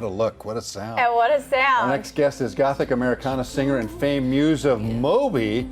What a look, what a sound. And what a sound. Our next guest is Gothic Americana singer and famed muse of Moby,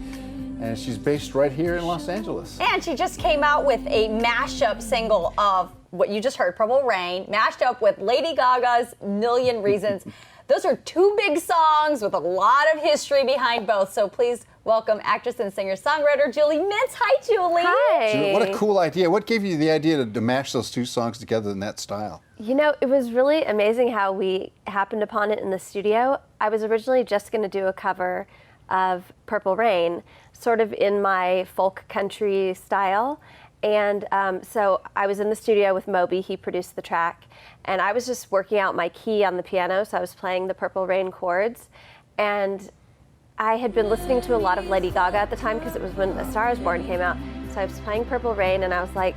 and she's based right here in Los Angeles. And she just came out with a mashup single of what you just heard, Purple Rain, mashed up with Lady Gaga's Million Reasons. Those are two big songs with a lot of history behind both. So please welcome actress and singer-songwriter Julie Mintz. Hi, Julie. Hi. Julie, what a cool idea. What gave you the idea to mash those two songs together in that style? You know, it was really amazing how we happened upon it in the studio. I was originally just going to do a cover of Purple Rain, sort of in my folk country style. And so I was in the studio with Moby, he produced the track, and I was just working out my key on the piano, so I was playing the Purple Rain chords. And I had been listening to a lot of Lady Gaga at the time because it was when A Star Is Born came out. So I was playing Purple Rain and I was like,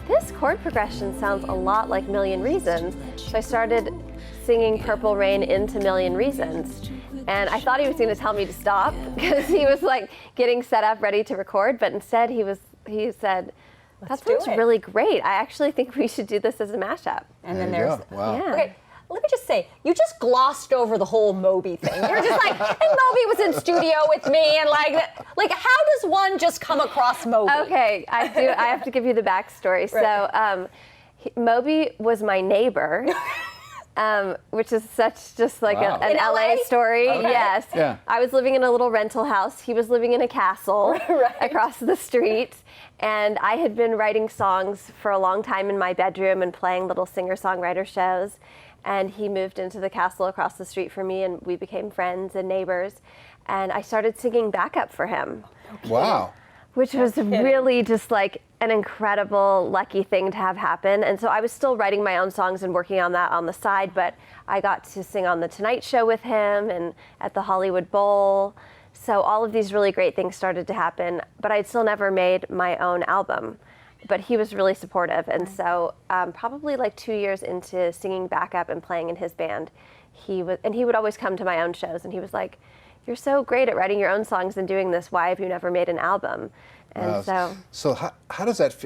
this chord progression sounds a lot like Million Reasons. So I started singing Purple Rain into Million Reasons. And I thought he was going to tell me to stop because he was like getting set up, ready to record. But instead he said, that sounds really great. I actually think we should do this as a mashup. And then there's, wow. Yeah. Okay, let me just say, you just glossed over the whole Moby thing. You're just like, and Moby was in studio with me, and like how does one just come across Moby? Okay, I have to give you the backstory. Right. So, Moby was my neighbor. Which is such just like Wow. an LA story. Okay. Yes. Yeah. I was living in a little rental house. He was living in a castle across the street. And I had been writing songs for a long time in my bedroom and playing little singer-songwriter shows. And he moved into the castle across the street from me, and we became friends and neighbors. And I started singing backup for him. Wow. Which was really just like an incredible, lucky thing to have happen. And so I was still writing my own songs and working on that on the side, but I got to sing on The Tonight Show with him and at the Hollywood Bowl. So all of these really great things started to happen, but I'd still never made my own album. But he was really supportive. And so probably like 2 years into singing backup and playing in his band, he would always come to my own shows and he was like, you're so great at writing your own songs and doing this. Why have you never made an album? And so how does that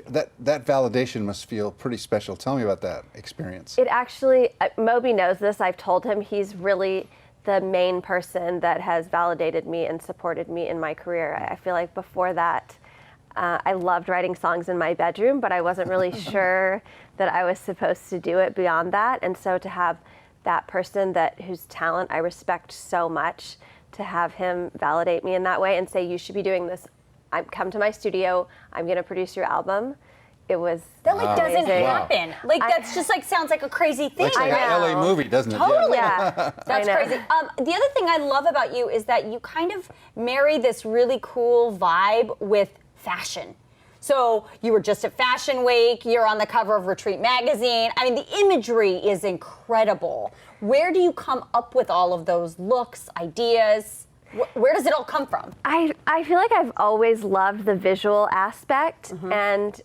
validation must feel pretty special. Tell me about that experience. It actually, Moby knows this. I've told him he's really the main person that has validated me and supported me in my career. I feel like before that, I loved writing songs in my bedroom, but I wasn't really sure that I was supposed to do it beyond that. And so to have that person whose talent I respect so much, to have him validate me in that way and say, you should be doing this. Come to my studio, I'm going to produce your album. It was That like doesn't amazing. happen. Like that's just like sounds like a crazy thing. Looks like an LA movie, doesn't it? Totally. Yeah. That's crazy. The other thing I love about you is that you kind of marry this really cool vibe with fashion. So you were just at Fashion Week, you're on the cover of Retreat magazine. I mean, the imagery is incredible. Where do you come up with all of those looks, ideas? Where does it all come from? I feel like I've always loved the visual aspect, and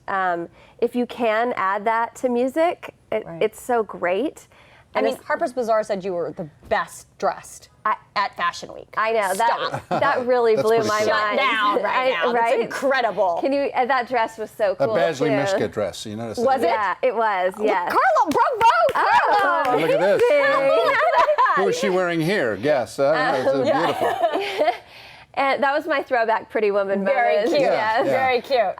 if you can add that to music, it's so great. And I mean, Harper's Bazaar said you were the best dressed at Fashion Week. I know Stop. that really blew my Shut mind. down right now. That's incredible. Can you? That dress was so A cool. Badgley too. Mishka dress. You noticed Was that? it? Yeah, it was. Yes. Carlo, bravo! Oh, Look at this. amazing. Who is she wearing here? Guess. It's beautiful. And that was my throwback Pretty Woman Very moment. cute. Yes. Very cute.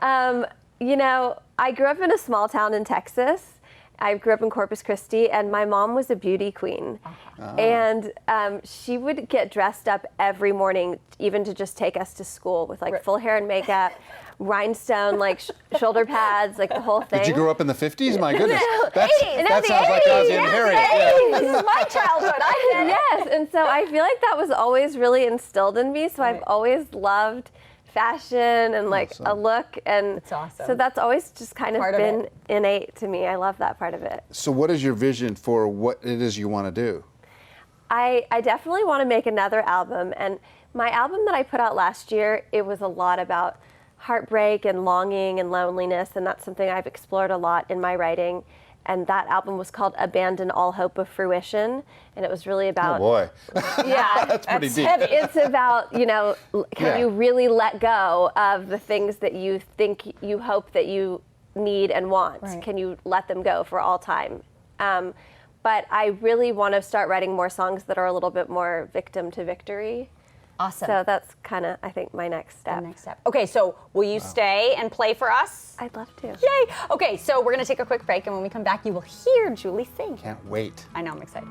You know, I grew up in a small town in Texas. I grew up in Corpus Christi, and my mom was a beauty queen. And she would get dressed up every morning, even to just take us to school with like full hair and makeup, rhinestone, like shoulder pads, like the whole thing. Did you grow up in the 50s? My goodness. The 80s. That sounds like Ozzy and Harriet. Yeah. This is my childhood. I get it. Yes, and so I feel like that was always really instilled in me. So I've always loved fashion and like a look, and That's awesome. so that's always just kind of Part of been it. innate to me. I love that part of it. So what is your vision for what it is you want to do? I definitely want to make another album, and my album that I put out last year, it was a lot about heartbreak and longing and loneliness, and that's something I've explored a lot in my writing. And that album was called Abandon All Hope of Fruition, and it was really about... Oh boy. Yeah, That's pretty deep. heavy. it's about, you know, can Yeah. you really let go of the things that you think you hope that you need and want? Right. Can you let them go for all time? but I really want to start writing more songs that are a little bit more victim to victory. Awesome. So that's kind of, I think, my next step. The next step. Okay, so will you stay and play for us? I'd love to. Yay! Okay, so we're gonna take a quick break, and when we come back, you will hear Julie sing. Can't wait. I know, I'm excited.